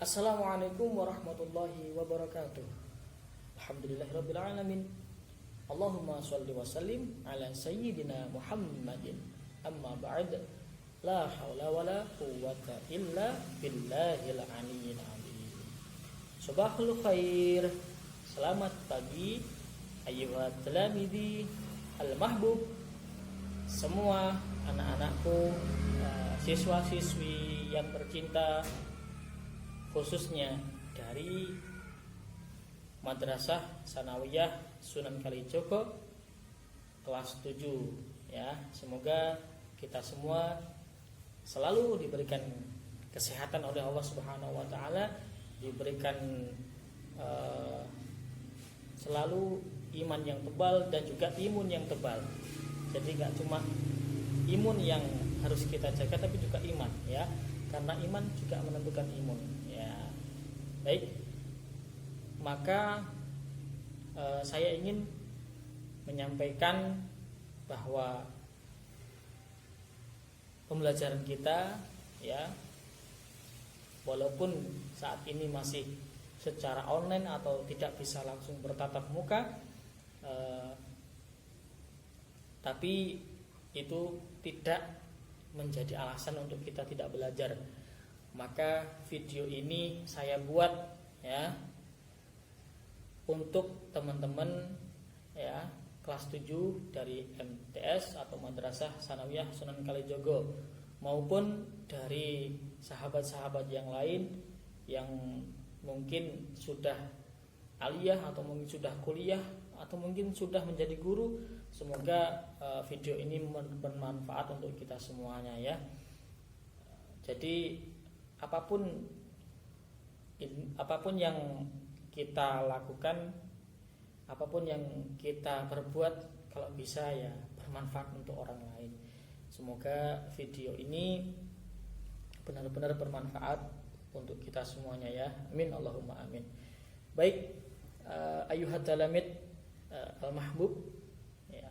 Assalamualaikum warahmatullahi wabarakatuh. Alhamdulillahirabbil alamin. Allahumma shalli wa sallim ala sayyidina Muhammadin. Amma ba'd. La haula wala quwwata illa billahil aliyyil azim. Subahul khair. Selamat pagi ayyuhat talamidi al-mahbub. Semua anak-anakku, siswa-siswi yang tercinta, khususnya dari Madrasah Sanawiyah Sunan Kalijogo kelas 7 ya. Semoga kita semua selalu diberikan kesehatan oleh Allah Subhanahu wa taala, diberikan selalu iman yang tebal dan juga imun yang tebal. Jadi gak cuma imun yang harus kita jaga, tapi juga iman ya, karena iman juga menentukan imun ya. Baik, maka saya ingin menyampaikan bahwa pembelajaran kita ya, walaupun saat ini masih secara online atau tidak bisa langsung bertatap muka, tapi itu tidak menjadi alasan untuk kita tidak belajar. Maka video ini saya buat ya untuk teman-teman ya kelas 7 dari MTS atau Madrasah Sanawiyah Sunan Kalijogo, maupun dari sahabat-sahabat yang lain yang mungkin sudah aliyah atau mungkin sudah kuliah atau mungkin sudah menjadi guru. Semoga video ini bermanfaat untuk kita semuanya ya. Jadi apapun yang kita lakukan, apapun yang kita perbuat, kalau bisa ya bermanfaat untuk orang lain. Semoga video ini benar-benar bermanfaat untuk kita semuanya ya. Amin Allahumma amin. Baik, ayuhat talamid al-mahbub ya,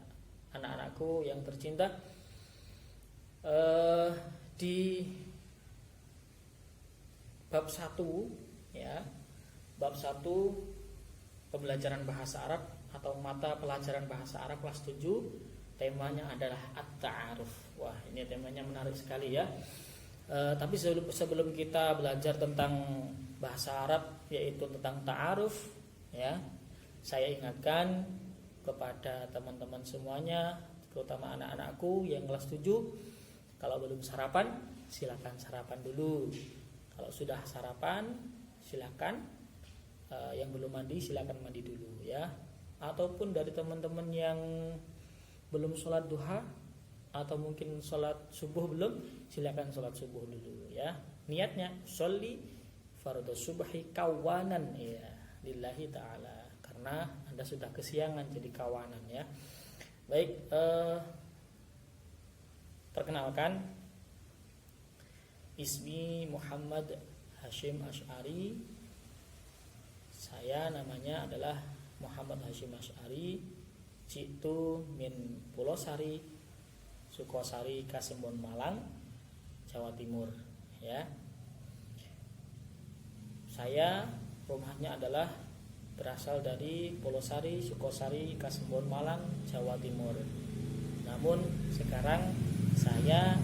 anak-anakku yang tercinta, di bab 1 ya, bab 1 pembelajaran bahasa Arab atau mata pelajaran bahasa Arab kelas 7, temanya adalah at-ta'aruf. Wah, ini temanya menarik sekali ya. Tapi sebelum kita belajar tentang bahasa Arab, yaitu tentang ta'aruf ya, saya ingatkan kepada teman-teman semuanya, terutama anak-anakku yang kelas 7, kalau belum sarapan silakan sarapan dulu. Kalau sudah sarapan silakan, yang belum mandi silakan mandi dulu ya. Ataupun dari teman-teman yang belum sholat duha atau mungkin sholat subuh belum, silakan sholat subuh dulu ya. Niatnya sholli fardhu subhi kawanan ya lillahi ta'ala, karena Anda sudah kesiangan jadi kawanan ya. Baik, perkenalkan, ismi Muhammad Hashim Asy'ari. Saya namanya adalah Muhammad Hashim Asy'ari, jitu min Pulosari, Sukosari, Kasembon, Malang, Jawa Timur ya. Saya rumahnya adalah berasal dari Pulosari, Sukosari, Kasembon, Malang, Jawa Timur. Namun sekarang saya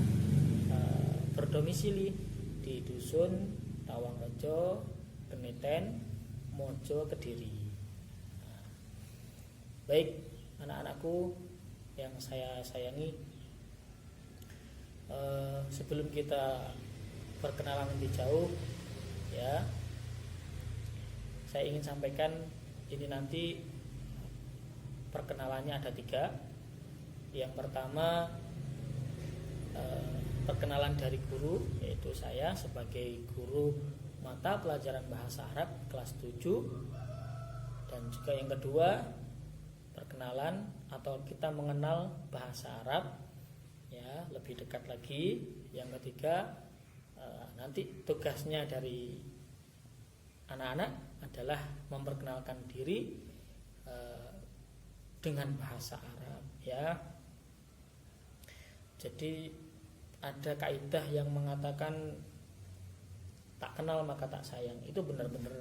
berdomisili di dusun Tawangrejo, Keniten, Mojo, Kediri. Baik, anak-anakku yang saya sayangi, sebelum kita perkenalan lebih jauh ya, saya ingin sampaikan ini nanti perkenalannya ada 3. Yang pertama, perkenalan dari guru, yaitu saya sebagai guru mata pelajaran bahasa Arab kelas 7. Dan juga yang kedua, perkenalan atau kita mengenal bahasa Arab ya lebih dekat lagi. Yang ketiga, nanti tugasnya dari anak-anak adalah memperkenalkan diri dengan bahasa Arab ya. Jadi ada kaidah yang mengatakan tak kenal maka tak sayang. Itu benar-benar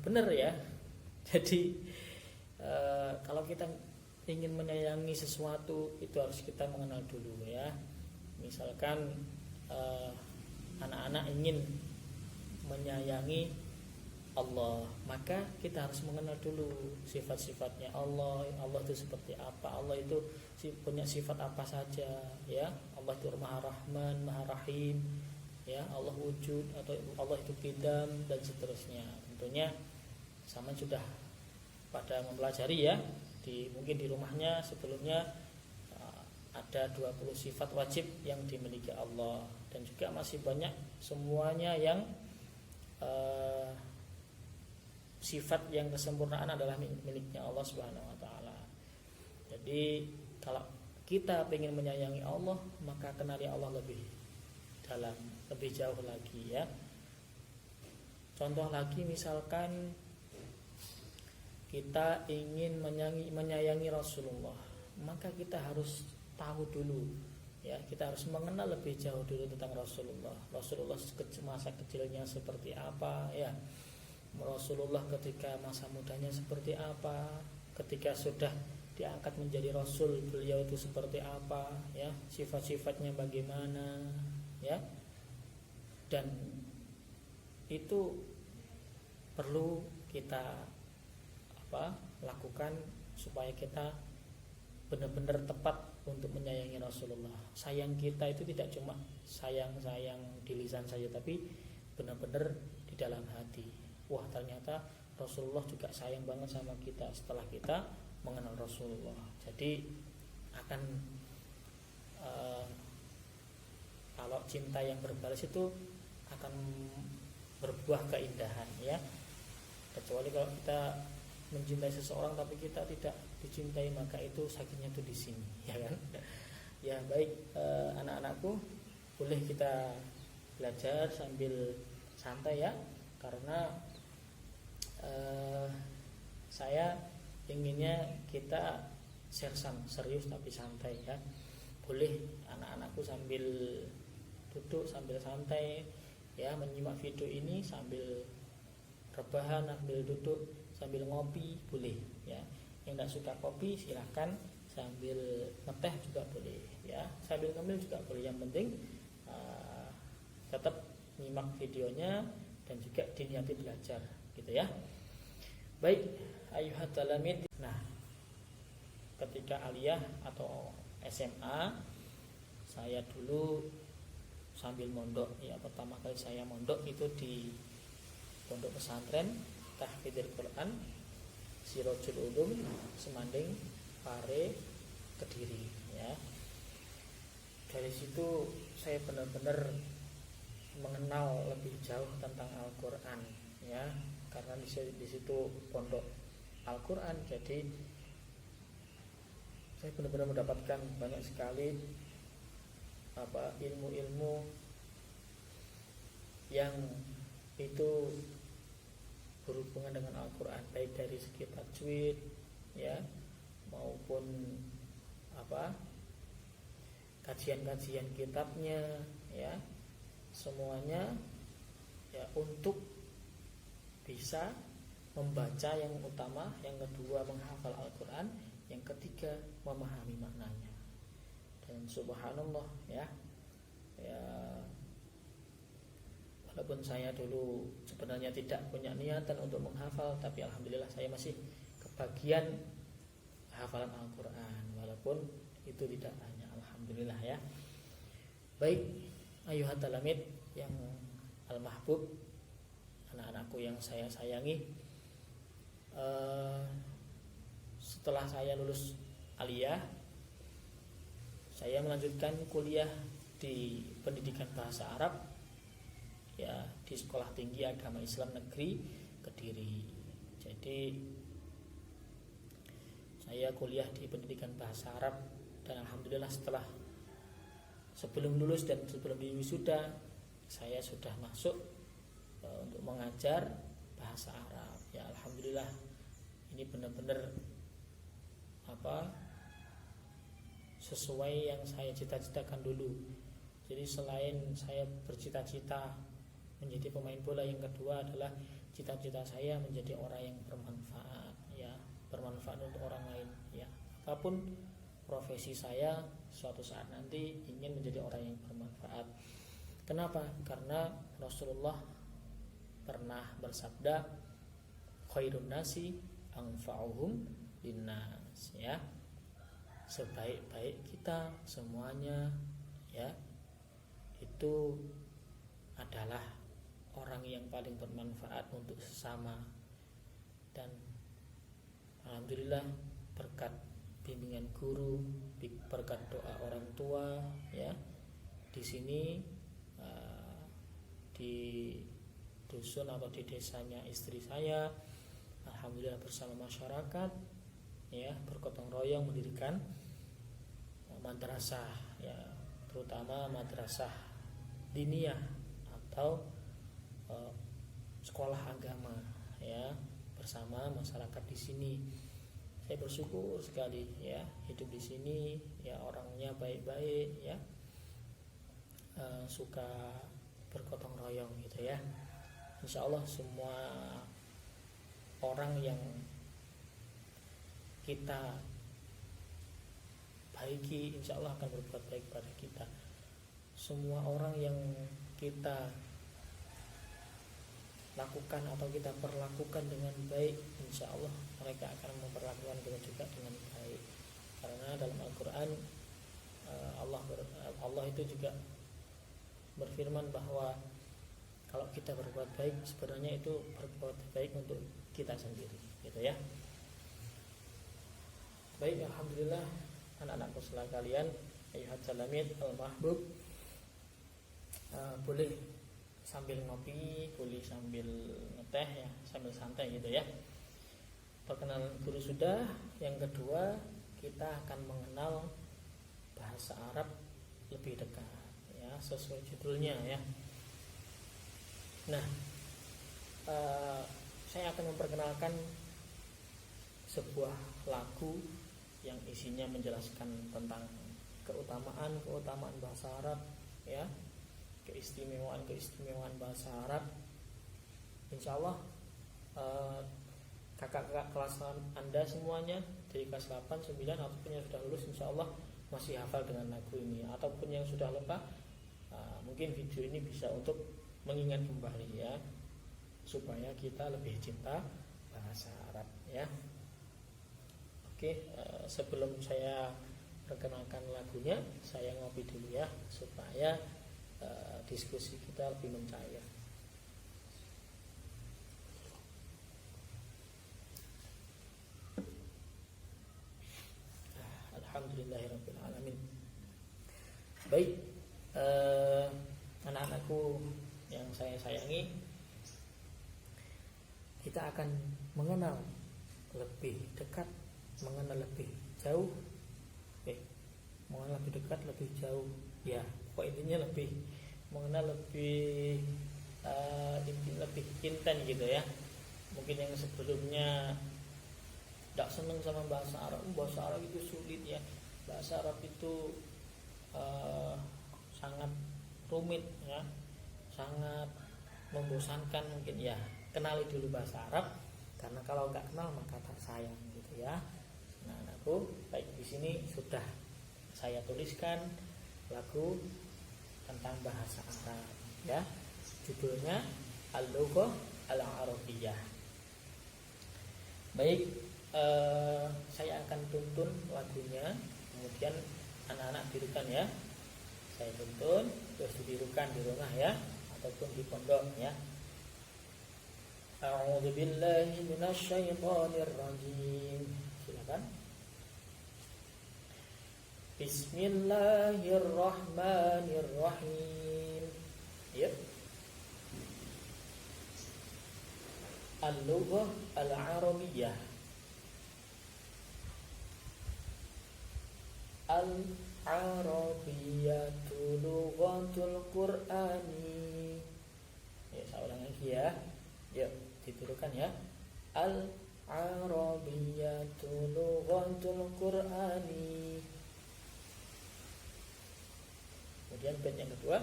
benar ya. Jadi kalau kita ingin menyayangi sesuatu itu harus kita mengenal dulu ya. Misalkan anak-anak ingin menyayangi Allah, maka kita harus mengenal dulu sifat-sifatnya Allah. Allah itu seperti apa? Allah itu punya sifat apa saja ya? Allah itu Maha Rahman, Maha Rahim ya. Allah wujud atau Allah itu qidam dan seterusnya. Tentunya sama sudah pada mempelajari ya. Mungkin di rumahnya sebelumnya ada 20 sifat wajib yang dimiliki Allah, dan juga masih banyak semuanya yang sifat yang kesempurnaan adalah miliknya Allah Subhanahu wa taala. Jadi kalau kita ingin menyayangi Allah, maka kenali Allah lebih dalam, lebih jauh lagi ya. Contoh lagi misalkan kita ingin menyayangi Rasulullah, maka kita harus tahu dulu ya, kita harus mengenal lebih jauh dulu tentang Rasulullah. Rasulullah masa kecilnya seperti apa ya, Rasulullah ketika masa mudanya seperti apa, ketika sudah diangkat menjadi Rasul beliau itu seperti apa ya, sifat-sifatnya bagaimana ya. Dan itu perlu kita lakukan supaya kita benar-benar tepat untuk menyayangi Rasulullah. Sayang kita itu tidak cuma sayang-sayang di lisan saja, tapi benar-benar di dalam hati. Wah, ternyata Rasulullah juga sayang banget sama kita setelah kita mengenal Rasulullah. Jadi akan kalau cinta yang berbalas itu akan berbuah keindahan ya. Kecuali kalau kita mencintai seseorang tapi kita tidak dicintai, maka itu sakitnya itu di sini ya kan. Ya baik, anak-anakku, boleh kita belajar sambil santai ya, karena saya inginnya kita share serius tapi santai ya. Boleh anak-anakku sambil duduk sambil santai ya, menyimak video ini sambil rebahan, sambil duduk sambil ngopi boleh ya. Yang tidak suka kopi silahkan sambil ngeteh juga boleh ya, sambil ngemil juga boleh. Yang penting tetap nyimak videonya dan juga diniati belajar gitu ya. Baik, ayuhat talamid. Nah, ketika aliyah atau SMA saya dulu sambil mondok ya. Pertama kali saya mondok itu di pondok pesantren Tahfidzul Quran Sirajul Ulum Semanding Pare Kediri ya. Dari situ saya benar-benar mengenal lebih jauh tentang Al-Quran ya, karena di situ pondok Al-Quran, jadi saya benar-benar mendapatkan banyak sekali ilmu-ilmu yang itu berhubungan dengan Al-Quran, baik dari segi tajwid ya maupun kajian-kajian kitabnya ya, semuanya ya untuk bisa membaca yang utama, yang kedua menghafal Al-Quran, yang ketiga memahami maknanya. Dan subhanallah ya, walaupun saya dulu sebenarnya tidak punya niatan untuk menghafal, tapi alhamdulillah saya masih kebagian hafalan Al-Quran, walaupun itu tidak banyak, alhamdulillah ya. Baik, ayuhat talamid yang al-mahbub, anak-anakku yang saya sayangi, setelah saya lulus aliyah, saya melanjutkan kuliah di pendidikan bahasa Arab ya di Sekolah Tinggi Agama Islam Negeri Kediri. Jadi saya kuliah di pendidikan bahasa Arab, dan alhamdulillah setelah sebelum lulus dan sebelum wisuda saya sudah masuk untuk mengajar bahasa Arab ya. Alhamdulillah ini benar-benar sesuai yang saya cita-citakan dulu. Jadi selain saya bercita-cita menjadi pemain bola, yang kedua adalah cita-cita saya menjadi orang yang bermanfaat, ya, bermanfaat untuk orang lain, ya. Apapun profesi saya, suatu saat nanti ingin menjadi orang yang bermanfaat. Kenapa? Karena Rasulullah pernah bersabda, khairun nasi anfa'uhum linnas, ya. Sebaik-baik kita semuanya, ya, itu adalah orang yang paling bermanfaat untuk sesama. Dan alhamdulillah berkat bimbingan guru, berkat doa orang tua, ya, di sini di dusun atau di desanya istri saya, alhamdulillah bersama masyarakat, ya, bergotong royong mendirikan madrasah, ya, terutama madrasah diniyah atau sekolah agama, ya, bersama masyarakat di sini. Saya bersyukur sekali, ya, hidup di sini, ya, orangnya baik-baik, ya, suka bergotong royong gitu, ya. Insya Allah semua orang yang kita baiki, insya Allah akan berbuat baik pada kita. Semua orang yang kita lakukan atau kita perlakukan dengan baik, insya Allah mereka akan memperlakukan kita juga dengan baik. Karena dalam Al-Quran Allah itu juga berfirman bahwa kalau kita berbuat baik, sebenarnya itu berbuat baik untuk kita sendiri, gitu, ya. Baik, alhamdulillah anak-anakku sekalian, ayuhat salamit al-mahbub, boleh sambil ngopi, boleh sambil ngeteh, ya, sambil santai gitu, ya. Perkenalan guru sudah. Yang kedua, kita akan mengenal bahasa Arab lebih dekat, ya, sesuai judulnya, ya. Nah, saya akan memperkenalkan sebuah lagu yang isinya menjelaskan tentang keutamaan bahasa Arab, ya, keistimewaan bahasa Arab. Insya Allah kakak-kakak kelas Anda semuanya dari kelas 8, 9 ataupun yang sudah lulus, insya Allah masih hafal dengan lagu ini. Ataupun yang sudah lupa, mungkin video ini bisa untuk mengingat kembali, ya, supaya kita lebih cinta bahasa Arab, ya. Oke, sebelum saya perkenalkan lagunya, saya ngopi dulu, ya, supaya diskusi kita lebih mencair. Alhamdulillahirabbil alamin. Baik, anak-anakku yang saya sayangi, kita akan mengenal lebih dekat, mengenal lebih jauh, mengenal lebih dekat, lebih jauh, ya. Kok intinya lebih mengenal lebih lebih intens gitu, ya. Mungkin yang sebelumnya tidak senang sama bahasa Arab itu sulit, ya. Bahasa Arab itu sangat rumit, ya, sangat membosankan mungkin, ya. Kenali dulu bahasa Arab, karena kalau nggak kenal maka tak sayang, gitu, ya. Nah, anakku, baik, di sini sudah saya tuliskan lagu tentang bahasa Arab, ya. Judulnya Al-Lughah Al-Arabiyyah. Baik, saya akan tuntun lagunya, kemudian anak-anak tirukan, ya. Saya tuntun, terus ditirukan di rumah, ya, ataupun di pondok, ya. A'udzu billahi minasyaitonir rajim. Silakan. Bismillahirrahmanirrahim. Ya. Al-Lughah Al-Arabiyyah. Al-Arabiyyatu lughatul Qur'ani. Ya, saya ulang lagi, ya. Ya, ditirukan, ya. Al-Arabiyyatu lughatul Qur'ani. Kemudian bait yang kedua,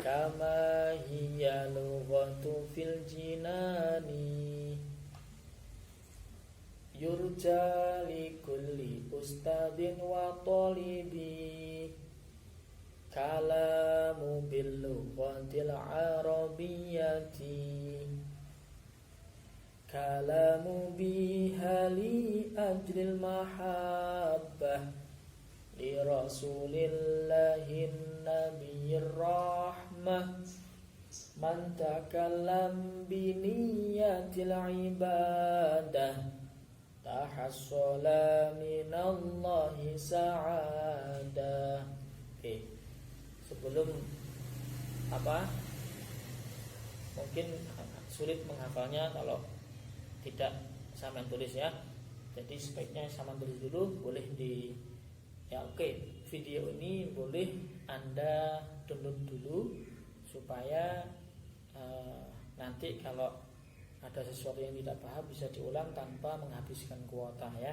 kama hiya lughatu fil jinani yurja li kulli ustadin wa talibi kalamu bil lughatil arabiyyati kalamu biha li ajlil mahabbah li rasulillahin nabiyir rahmah man takallam bi niyatil ibadah tahassala minallahi sa'adah. Oke. Sebelum mungkin sulit menghafalnya kalau tidak sampean tulis ya. Jadi sebaiknya sampean tulis dulu, boleh video ini boleh Anda download dulu supaya nanti kalau ada sesuatu yang tidak paham bisa diulang tanpa menghabiskan kuota ya.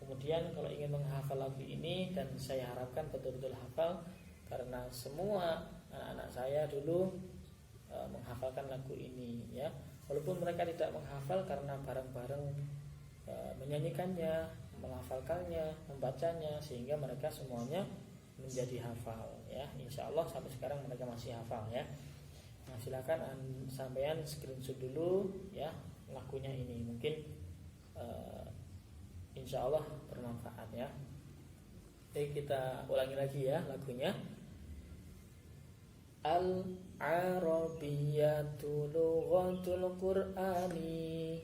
Kemudian kalau ingin menghafal lagu ini, dan saya harapkan betul-betul hafal karena semua anak-anak saya dulu menghafalkan lagu ini ya. Walaupun mereka tidak menghafal karena bareng-bareng menyanyikannya, melafalkannya, membacanya, sehingga mereka semuanya menjadi hafal ya. Insya Allah sampai sekarang mereka masih hafal ya. Nah, silakan sampean screenshot dulu ya lagunya ini, mungkin insya Allah bermanfaat ya. Jadi kita ulangi lagi ya lagunya. Al-Arabiyyatu lughatul Qur'ani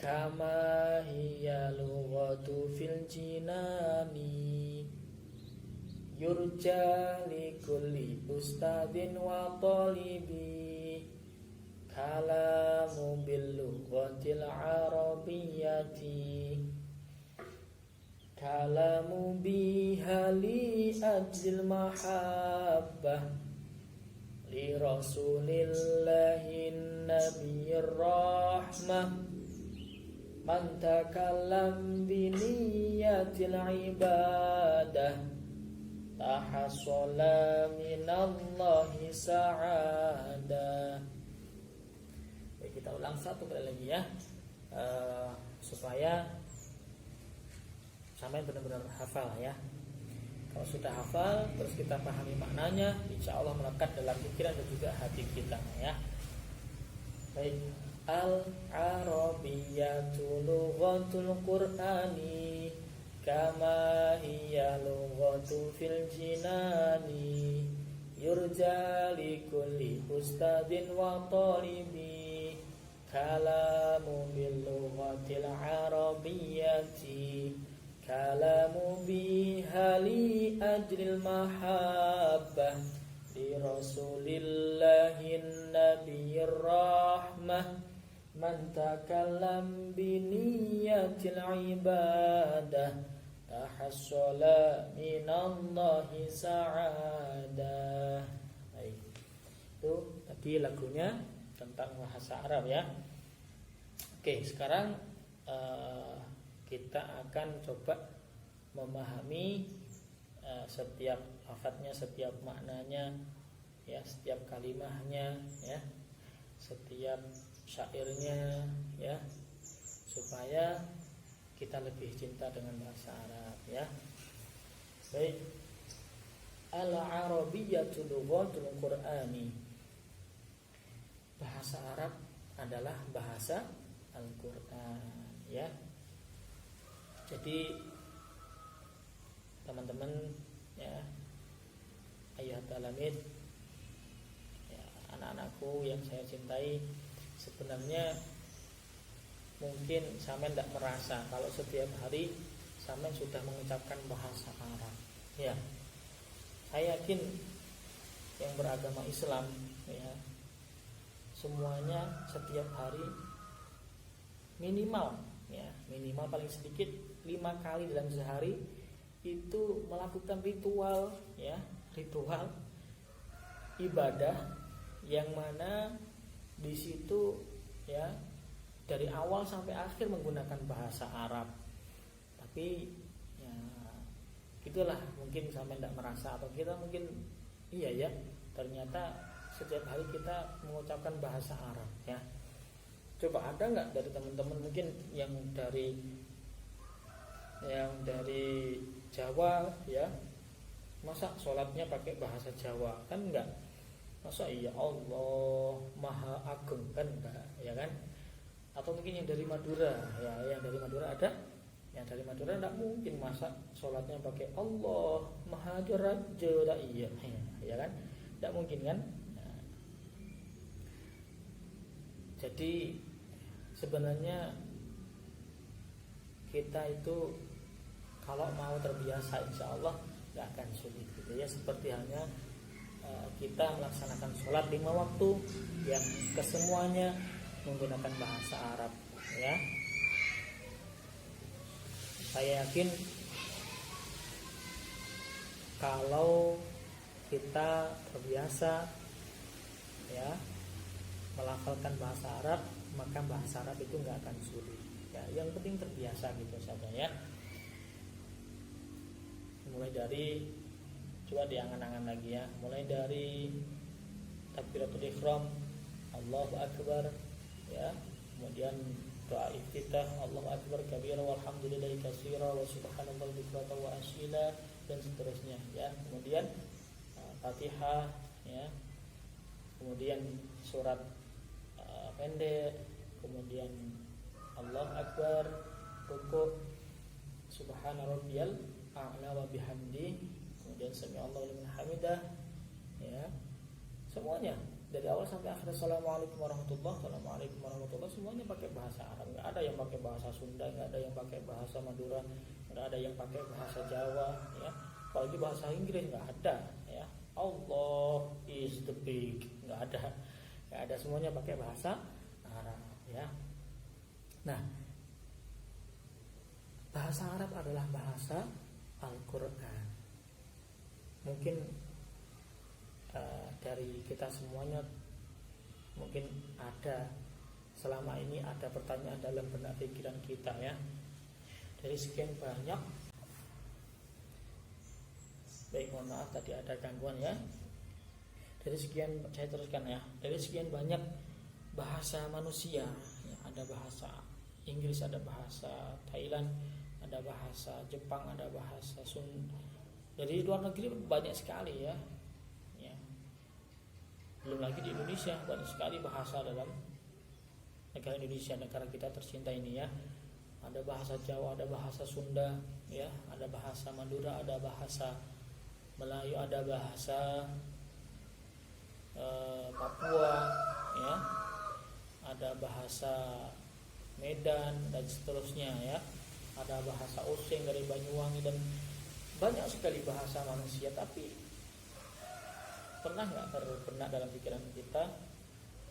kama hiya lughatu fil jinani yurja li kulli ustadin wa talibi kalamu bil lughatil arabiyyati kalamu biha li ajlil mahabbah li rasulillahin nabiyir rahmah man takallam bi niyatil ibadah tahassala minallahi sa'adah. Baik, kita ulang satu kali lagi ya, supaya sampai benar-benar hafal ya. Kalau sudah hafal, terus kita pahami maknanya, insya Allah melekat dalam pikiran dan juga hati kita ya. Baik, al-arabiyyatu lughatul Qur'ani kama hiya lughatu fil jinani yurja li kulli ustadin wa talibi kalamu bil lughatil arabiyyati kalamu biha li ajlil mahabbah li rasulillahin nabiyir rahmah man takallam bi niyatil ibadah tahassala minallahi sa'adah. Baik, itu tadi lagunya tentang bahasa Arab ya. Oke, sekarang kita akan coba memahami setiap lafadznya, setiap maknanya ya, setiap kalimahnya ya, setiap syairnya ya, supaya kita lebih cinta dengan bahasa Arab ya. Baik, al-arabiyyatu lughatul Qur'ani, bahasa Arab adalah bahasa Al-Qur'an ya. Jadi teman-teman ya, ayah talamin ya, anak-anakku yang saya cintai, sebenarnya mungkin sampean tidak merasa kalau setiap hari sampean sudah mengucapkan bahasa Arab ya. Saya yakin yang beragama Islam ya, semuanya setiap hari minimal paling sedikit 5 kali dalam sehari itu melakukan ritual ya, ritual ibadah yang mana di situ ya dari awal sampai akhir menggunakan bahasa Arab. Tapi ya itulah, mungkin sampai tidak merasa, atau kita mungkin iya ya, ternyata setiap hari kita mengucapkan bahasa Arab ya. Coba ada nggak dari teman-teman mungkin yang dari Jawa ya, masa sholatnya pakai bahasa Jawa? Kan enggak. Masa iya Allah Maha Agung, kan enggak, ya kan? Atau mungkin yang dari Madura ya, yang dari Madura ada? Yang dari Madura enggak mungkin masa sholatnya pakai Allah Maha Raja, iya ya kan? Enggak mungkin kan? Nah, jadi sebenarnya kita itu kalau mau terbiasa insya Allah gak akan sulit gitu ya. Seperti halnya kita melaksanakan sholat 5 waktu yang kesemuanya menggunakan bahasa Arab ya. Saya yakin kalau kita terbiasa ya melafalkan bahasa Arab, maka bahasa Arab itu nggak akan sulit ya. Yang penting terbiasa gitu saja ya. Mulai dari, coba diangan-angan lagi ya, mulai dari takbiratul ihram, Allahu akbar ya, kemudian doa iftitah, Allahu akbar kabira walhamdulillahi katsira wa subhanallahi bukratan wa asyila, dan seterusnya ya. Kemudian Fatihah ya, kemudian surat pendek, kemudian Allahu akbar, rukuk, subhana rabbiyal a'la wa bihamdi, kemudian sami Allahu liman hamidah ya. Semuanya dari awal sampai akhir, assalamualaikum warahmatullahi, semuanya pakai bahasa Arab. Enggak ada yang pakai bahasa Sunda, enggak ada yang pakai bahasa Madura, enggak ada yang pakai bahasa Jawa ya. Apalagi bahasa Inggris enggak ada ya. Allah is the big, enggak ada, semuanya pakai bahasa Arab ya. Nah, bahasa Arab adalah bahasa Al-Quran. Mungkin dari kita semuanya mungkin ada selama ini ada pertanyaan dalam benak pikiran kita ya. Dari sekian banyak, baik mohon maaf tadi ada gangguan ya. Dari sekian, saya teruskan ya. Dari sekian banyak bahasa manusia ya, ada bahasa Inggris, ada bahasa Thailand, ada bahasa Jepang, ada bahasa Sunda. Dari luar negeri banyak sekali ya. Belum lagi di Indonesia banyak sekali bahasa dalam negara Indonesia, negara kita tercinta ini ya. Ada bahasa Jawa, ada bahasa Sunda ya, ada bahasa Madura, ada bahasa Melayu, ada bahasa Papua ya, ada bahasa Medan dan seterusnya ya. Ada bahasa Osing dari Banyuwangi, dan banyak sekali bahasa manusia. Tapi pernah nggak terbenak dalam pikiran kita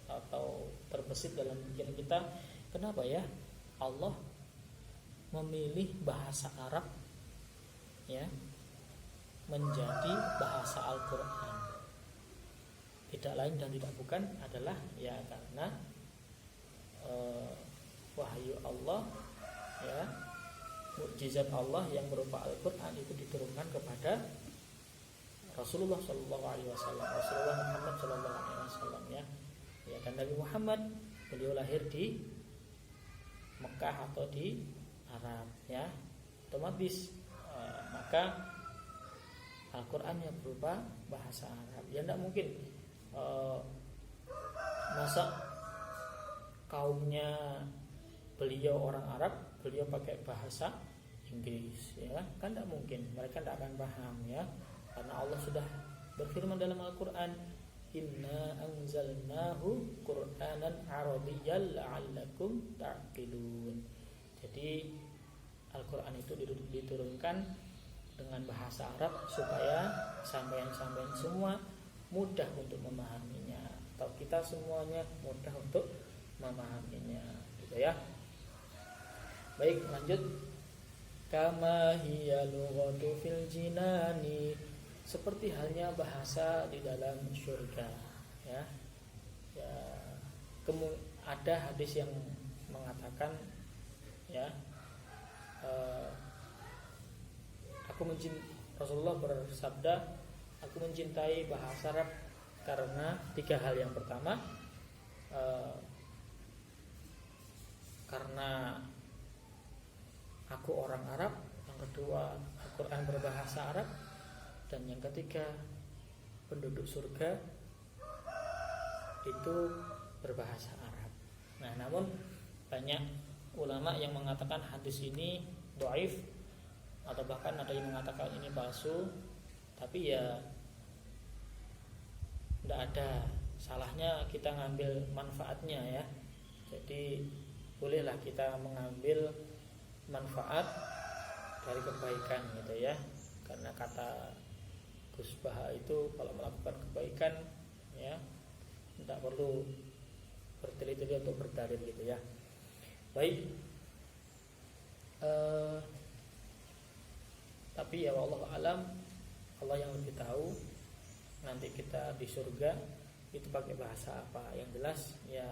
atau terbesit dalam pikiran kita, kenapa ya Allah memilih bahasa Arab ya menjadi bahasa Al-Quran? Tidak lain dan tidak bukan adalah ya karena wahyu Allah ya, mukjizat Allah yang berupa Al-Quran itu diturunkan kepada Rasulullah Shallallahu Alaihi Wasallam, Rasulullah Muhammad Shallallahu Alaihi Wasallam ya. Dan Nabi Muhammad beliau lahir di Mekah atau di Arab ya, otomatis maka Al-Qurannya berupa bahasa Arab. Ya tidak mungkin masa kaumnya beliau orang Arab, beliau pakai bahasa Inggris ya kan tidak mungkin, mereka tidak akan paham ya. Karena Allah sudah berfirman dalam Al-Quran, Inna anzalnahu Qur'anan Arabiyyan la'allakum ta'qilun. Jadi Al-Quran itu diturunkan dengan bahasa Arab supaya sampeyan-sampeyan semua mudah untuk memahaminya, atau kita semuanya mudah untuk memahaminya gitu ya. Baik, lanjut. Kama hiya lughatu fil jinani, seperti halnya bahasa di dalam surga ya. Ada hadis yang mengatakan ya, Rasulullah bersabda, Aku mencintai bahasa Arab karena 3 hal. Yang pertama, karena aku orang Arab. Yang kedua, Al-Quran berbahasa Arab. Dan yang ketiga, penduduk surga itu berbahasa Arab. Nah, namun banyak ulama yang mengatakan hadis ini dhaif, atau bahkan ada yang mengatakan ini palsu. Tapi ya tidak ada salahnya kita ngambil manfaatnya ya. Jadi bolehlah kita mengambil manfaat dari kebaikan gitu ya. Karena kata Gus Baha itu kalau melakukan kebaikan ya tidak perlu bertele-tele untuk berdalil gitu ya. Baik. Tapi ya wallahu alam, Allah yang lebih tahu nanti kita di surga itu pakai bahasa apa. Yang jelas ya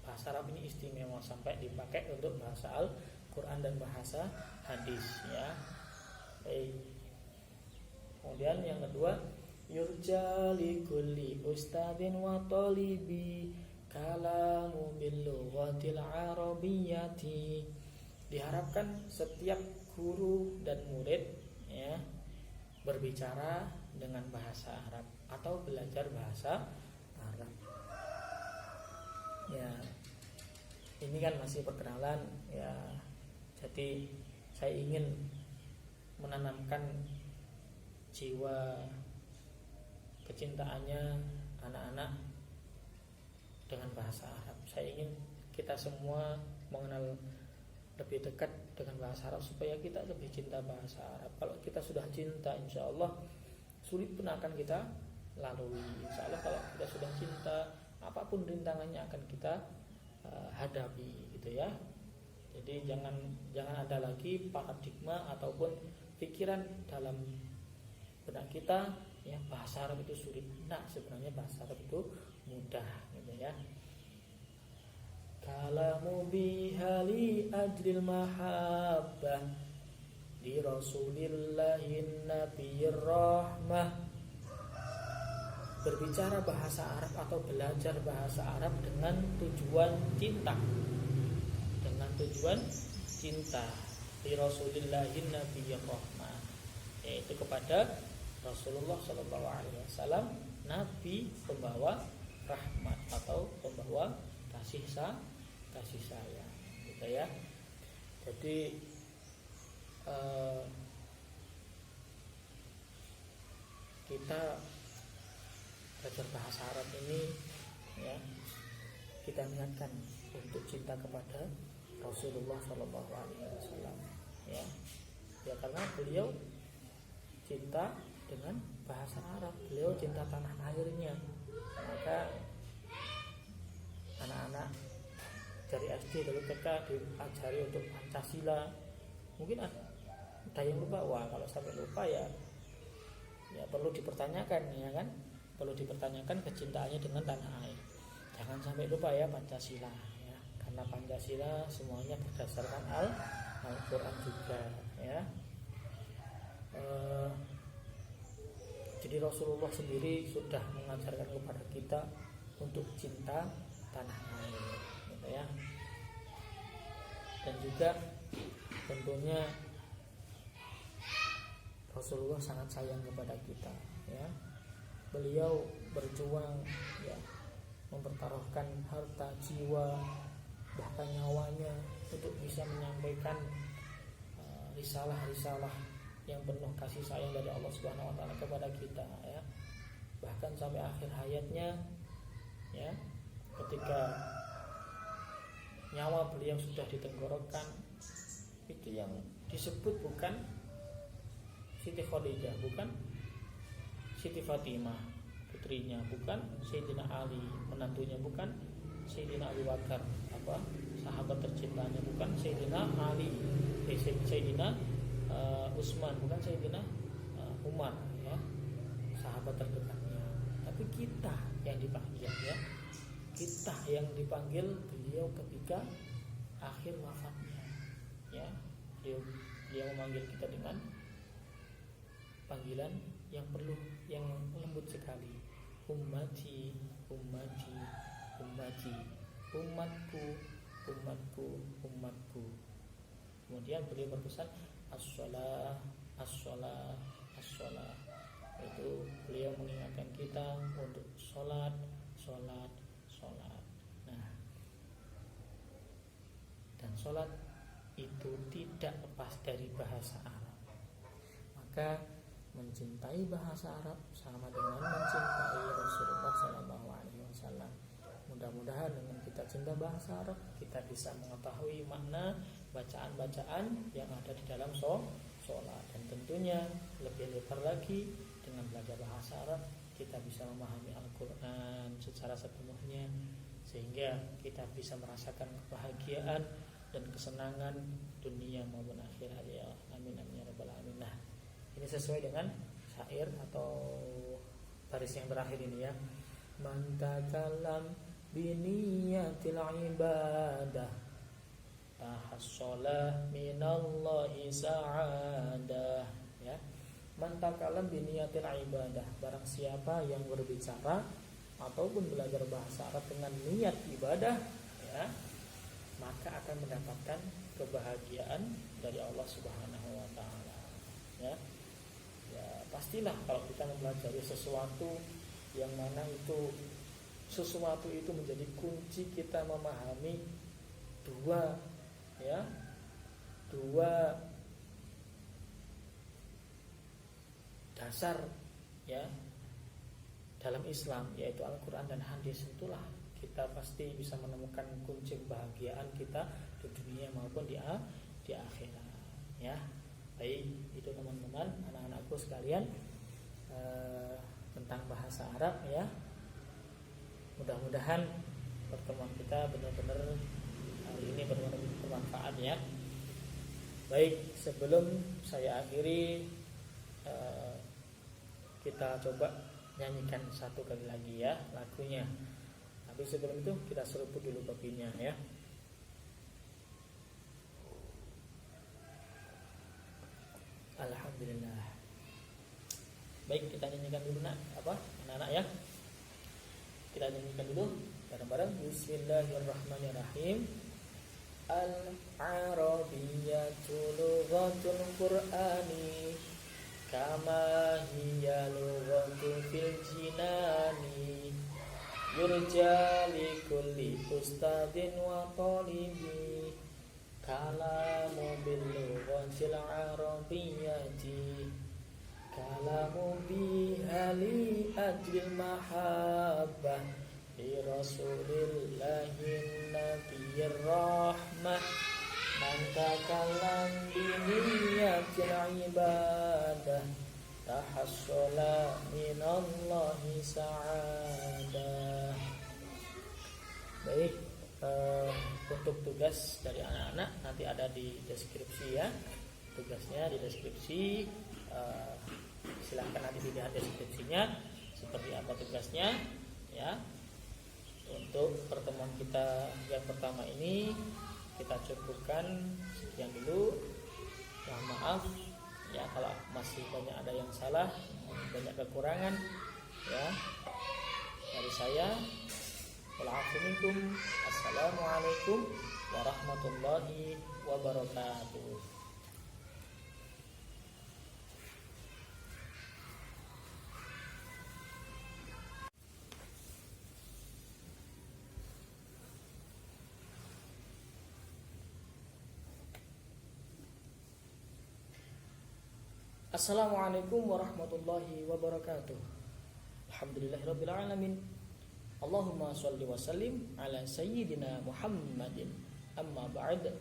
bahasa Arab ini istimewa sampai dipakai untuk bahasa Al-Quran dan bahasa hadis ya. Baik. Kemudian yang kedua, yurja li kulli ustadin wa talibi kalamu bil lughatil arabiyyati. Diharapkan setiap guru dan murid ya berbicara dengan bahasa Arab atau belajar bahasa Arab. Ya, ini kan masih perkenalan ya. Jadi saya ingin menanamkan jiwa kecintaannya anak-anak dengan bahasa Arab. Saya ingin kita semua mengenal lebih dekat dengan bahasa Arab supaya kita lebih cinta bahasa Arab. Kalau kita sudah cinta, insya Allah sulit pun akan kita lalui. Insya Allah kalau kita sudah cinta, apapun rintangannya akan kita hadapi gitu ya. Jadi jangan ada lagi paradigma ataupun pikiran dalam benak kita ya bahasa Arab itu sulit. Nah, sebenarnya bahasa Arab itu mudah gitu ya. Kalamu bihali ajril mahabbah di Rasulillahin Nabiyir Rahmah. Berbicara bahasa Arab atau belajar bahasa Arab dengan tujuan cinta. Dengan tujuan cinta di Rasulillahin Nabiyir Rahmah, yaitu kepada Rasulullah SAW, Nabi pembawa rahmat atau pembawa kasih sayang gitu ya. Jadi kita belajar bahasa Arab ini ya, kita niatkan untuk cinta kepada Rasulullah SAW ya. Ya karena beliau cinta dengan bahasa Arab, beliau cinta tanah airnya. Maka anak-anak dari SD dari TK diajari untuk Pancasila. Mungkin ada yang lupa, wah kalau sampai lupa ya perlu dipertanyakan ya kan, perlu dipertanyakan kecintaannya dengan tanah air. Jangan sampai lupa ya Pancasila ya, karena Pancasila semuanya berdasarkan Al-Quran juga ya. Jadi Rasulullah sendiri sudah mengajarkan kepada kita untuk cinta tanah air gitu ya. Dan juga tentunya Rasulullah sangat sayang kepada kita ya. Beliau berjuang ya, mempertaruhkan harta, jiwa, bahkan nyawanya untuk bisa menyampaikan risalah-risalah yang penuh kasih sayang dari Allah Subhanahu wa taala kepada kita ya. Bahkan sampai akhir hayatnya ya, ketika nyawa beliau sudah ditenggorokan, itu yang disebut bukan Siti Khadijah, bukan Siti Fatimah putrinya, bukan Sayyidina Ali menantunya, bukan Sayyidina Abu Bakar sahabat tercintanya, bukan Sayyidina Ali, Sayyidina Utsman, bukan Sayyidina Umar ya, sahabat terdekatnya. Tapi kita yang dipanggil ya, kita yang dipanggil beliau ketika akhir wafatnya ya. Dia memanggil kita dengan panggilan yang perlu, yang lembut sekali. Ummati, ummati, ummati, umatku, umatku, umatku. Kemudian beliau berpesan as-shalah, as-shalah, as-shalah. Itu beliau mengingatkan kita untuk sholat, sholat, sholat. Nah, dan sholat itu tidak lepas dari bahasa Arab. Maka mencintai bahasa Arab sama dengan mencintai Rasulullah SAW. Mudah-mudahan dengan kita cinta bahasa Arab, kita bisa mengetahui makna bacaan-bacaan yang ada di dalam sholat. Dan tentunya lebih lebar lagi, dengan belajar bahasa Arab kita bisa memahami Al-Quran secara sepenuhnya, sehingga kita bisa merasakan kebahagiaan dan kesenangan dunia maupun akhirat, ya amin amin ya rabbal alamin. Nah, ini sesuai dengan syair atau baris yang terakhir ini ya. Man takalam biniyatil ibadah tahassalah minallahi sa'adah, ya. Man takalam biniyatil ibadah, barang siapa yang berbicara ataupun belajar bahasa Arab dengan niat ibadah, ya, maka akan mendapatkan kebahagiaan dari Allah Subhanahu wa taala. Ya. Ya, pastilah kalau kita mempelajari sesuatu yang mana itu sesuatu itu menjadi kunci kita memahami dua dasar ya dalam Islam, yaitu Al-Quran dan hadis. Itulah kita pasti bisa menemukan kunci kebahagiaan kita di dunia maupun di akhirat, ya. Baik, itu teman-teman, anak-anakku sekalian, tentang bahasa Arab, ya. Mudah-mudahan pertemuan kita benar-benar hari ini benar-benar bermanfaat, ya. Baik, sebelum saya akhiri, kita coba nyanyikan satu kali lagi ya lagunya. Tapi sebelum itu kita seruput dulu kopinya, ya. Alhamdulillah. Baik, kita nyanyikan dulu anak-anak ya. Kita nyanyikan dulu bareng-bareng. Bismillahirrahmanirrahim. Al-Arabiyyatu lughatul Qur'ani kama hiya lughatu fil jinani yurja li kulli ustadin wa talibi kalamu bil lughatil arabiyyati kalamu biha li ajlil mahabbah li rasulillahi nabiyyir rahmah man takalam biniyatil ibadah tahassola minallahi sa'adah. Baik, untuk tugas dari anak-anak nanti ada di deskripsi ya. Tugasnya di deskripsi, silahkan nanti dilihat deskripsinya seperti apa tugasnya ya. Untuk pertemuan kita yang pertama ini kita cukupkan sekian dulu. Mohon maaf ya kalau masih banyak ada yang salah, banyak kekurangan ya dari saya. Assalamualaikum warahmatullahi wabarakatuh. Assalamualaikum warahmatullahi wabarakatuh. Alhamdulillahirabbil alamin. Allahumma shalli wa sallim ala sayyidina Muhammadin. Amma ba'd.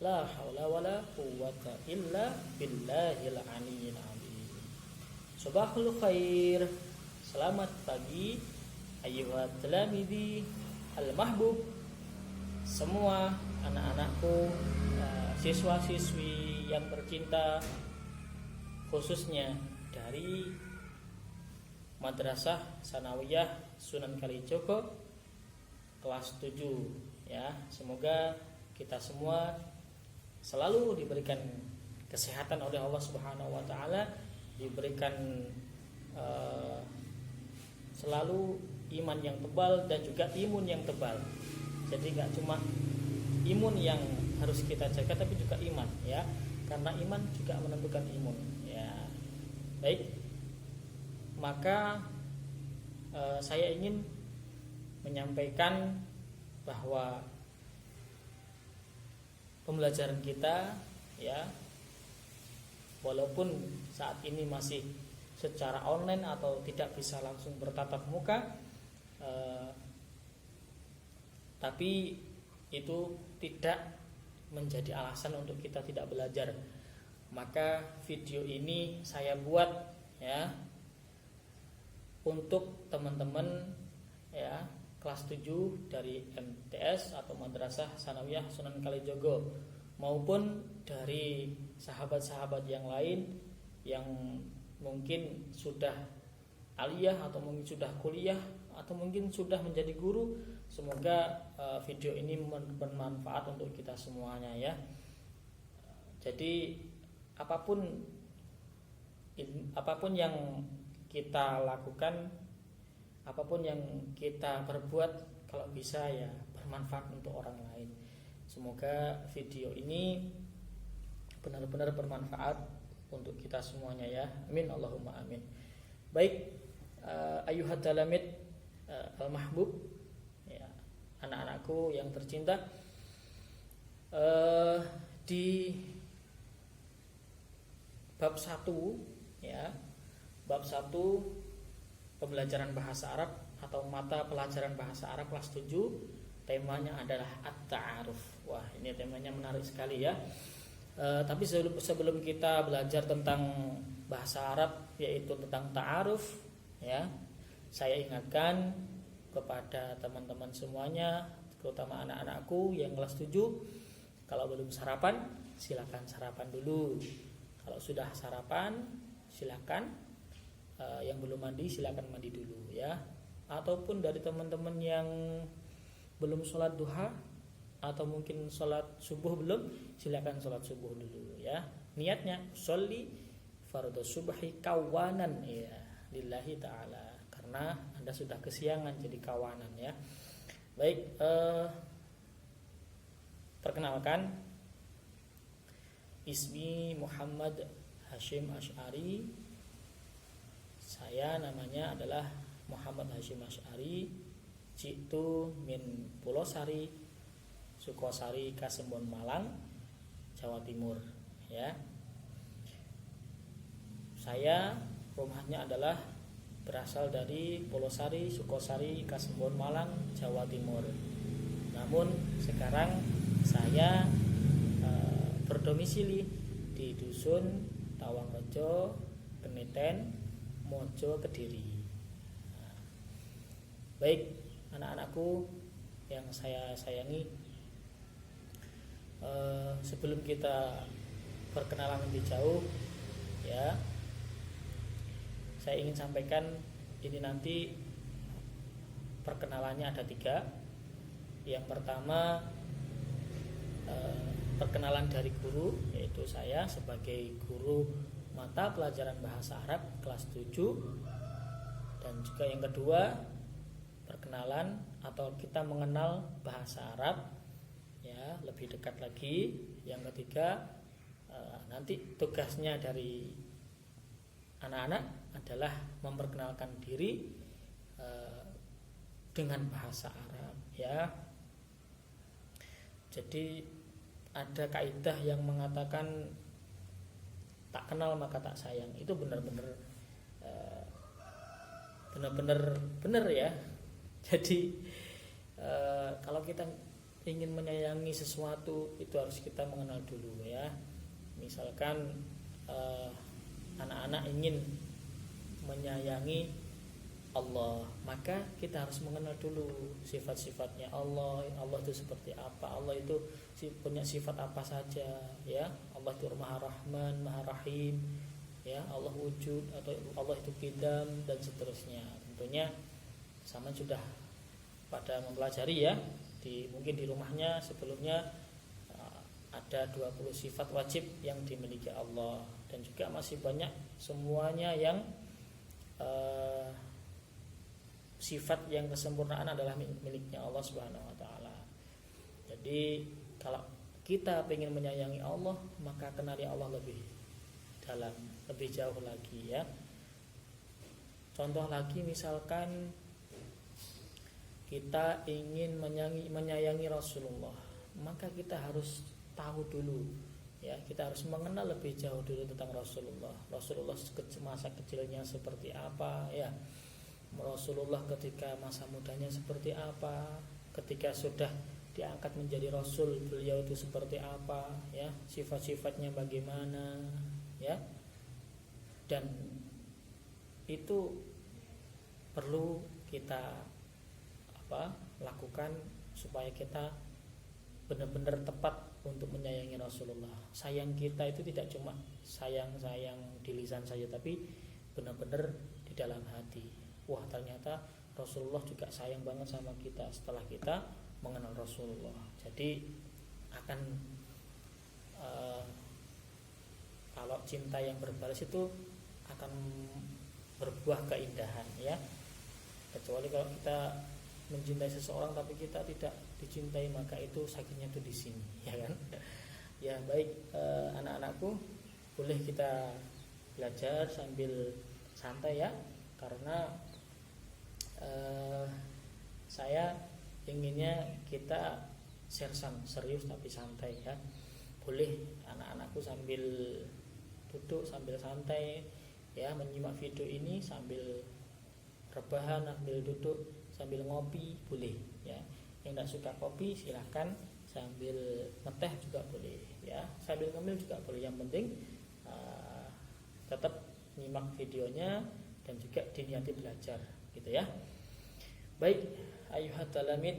La haula wala quwwata illa billahil aliyyil azim. Subahul khair. Selamat pagi ayyuhat talamidi al-mahbub. Semua anak-anakku, siswa-siswi yang tercinta, khususnya dari Madrasah Sanawiyah Sunan Kalijogo kelas 7 ya. Semoga kita semua selalu diberikan kesehatan oleh Allah Subhanahu wa taala, diberikan eh, selalu iman yang tebal dan juga imun yang tebal. Jadi nggak cuma imun yang harus kita jaga, tapi juga iman, ya, karena iman juga menentukan imun, ya. Baik, maka saya ingin menyampaikan bahwa pembelajaran kita, ya, walaupun saat ini masih secara online atau tidak bisa langsung bertatap muka, tapi itu tidak menjadi alasan untuk kita tidak belajar. Maka video ini saya buat, ya, untuk teman-teman, ya, kelas 7 dari MTS atau Madrasah Sanawiyah Sunan Kalijogo, maupun dari sahabat-sahabat yang lain yang mungkin sudah aliyah atau mungkin sudah kuliah atau mungkin sudah menjadi guru. Semoga video ini bermanfaat untuk kita semuanya, ya. Jadi apapun yang kita lakukan, apapun yang kita perbuat, kalau bisa ya bermanfaat untuk orang lain. Semoga video ini benar-benar bermanfaat untuk kita semuanya, ya. Amin Allahumma amin. Baik, ayuhat dalamit al-mahbub, ya, anak-anakku yang tercinta, di bab 1, ya, bab 1 pembelajaran bahasa Arab atau mata pelajaran bahasa Arab kelas 7, temanya adalah at-ta'aruf. Wah, ini temanya menarik sekali, ya. Tapi sebelum kita belajar tentang bahasa Arab, yaitu tentang ta'aruf, ya, saya ingatkan kepada teman-teman semuanya, terutama anak-anakku yang kelas 7, kalau belum sarapan, silakan sarapan dulu. Kalau sudah sarapan, silakan. Yang belum mandi, silakan mandi dulu, ya. Ataupun dari teman-teman yang belum sholat duha atau mungkin sholat subuh belum, silakan sholat subuh dulu, ya. Niatnya sholli fardhu subhi kawanan, ya, lillahi ta'ala, karena Anda sudah kesiangan jadi kawanan, ya. Baik, perkenalkan, ismi Muhammad Hashim Asy'ari. Saya namanya adalah Muhammad Hashim Asy'ari, jitu min Pulau Sari, Sukosari, Kasembon, Malang, Jawa Timur, ya. Saya rumahnya adalah berasal dari Pulau Sari, Sukosari, Kasembon, Malang, Jawa Timur. Namun sekarang saya berdomisili di dusun Tawangrejo, Keniten, Mojo, Kediri. Baik, anak-anakku yang saya sayangi, sebelum kita perkenalan lebih jauh, ya, saya ingin sampaikan ini nanti perkenalannya ada 3. Yang pertama, perkenalan dari guru, yaitu saya sebagai guru mata pelajaran bahasa Arab kelas 7. Dan juga yang kedua, perkenalan atau kita mengenal bahasa Arab, ya, lebih dekat lagi. Yang ketiga, nanti tugasnya dari anak-anak adalah memperkenalkan diri dengan bahasa Arab, ya. Jadi ada kaidah yang mengatakan tak kenal maka tak sayang. Itu benar-benar benar, ya. Jadi kalau kita ingin menyayangi sesuatu, itu harus kita mengenal dulu, ya. Misalkan anak-anak ingin menyayangi Allah, maka kita harus mengenal dulu sifat-sifatnya Allah. Allah itu seperti apa? Allah itu punya sifat apa saja, ya. Allah itu Maha Rahman, Maha Rahim, ya. Allah wujud atau Allah itu qidam dan seterusnya. Tentunya sama sudah pada mempelajari, ya. Mungkin di rumahnya sebelumnya ada 20 sifat wajib yang dimiliki Allah, dan juga masih banyak semuanya yang eh, sifat yang kesempurnaan adalah miliknya Allah Subhanahu wa taala. Jadi kalau kita ingin menyayangi Allah, maka kenali Allah lebih dalam, lebih jauh lagi ya. Contoh lagi misalkan kita ingin menyayangi Rasulullah, maka kita harus tahu dulu ya, kita harus mengenal lebih jauh dulu tentang Rasulullah. Rasulullah masa kecilnya seperti apa ya, Rasulullah ketika masa mudanya seperti apa, ketika sudah diangkat menjadi Rasul beliau itu seperti apa ya, sifat-sifatnya bagaimana ya. Dan itu perlu kita lakukan supaya kita benar-benar tepat untuk menyayangi Rasulullah. Sayang kita itu tidak cuma sayang-sayang di lisan saja, tapi benar-benar di dalam hati. Wah, ternyata Rasulullah juga sayang banget sama kita setelah kita mengenal Rasulullah. Jadi akan kalau cinta yang berbalas itu akan berbuah keindahan ya. Kecuali kalau kita mencintai seseorang tapi kita tidak dicintai, maka itu sakitnya itu di sini ya kan. Ya baik, anak-anakku, boleh kita belajar sambil santai ya, karena saya inginnya kita sersan serius tapi santai ya. Boleh anak-anakku sambil duduk sambil santai ya, menyimak video ini sambil rebahan, sambil duduk, sambil ngopi boleh ya. Yang tidak suka kopi silahkan sambil ngeteh juga boleh ya, sambil ngemil juga boleh. Yang penting tetap nyimak videonya dan juga diniati belajar gitu ya. Baik, ayuhat talamin.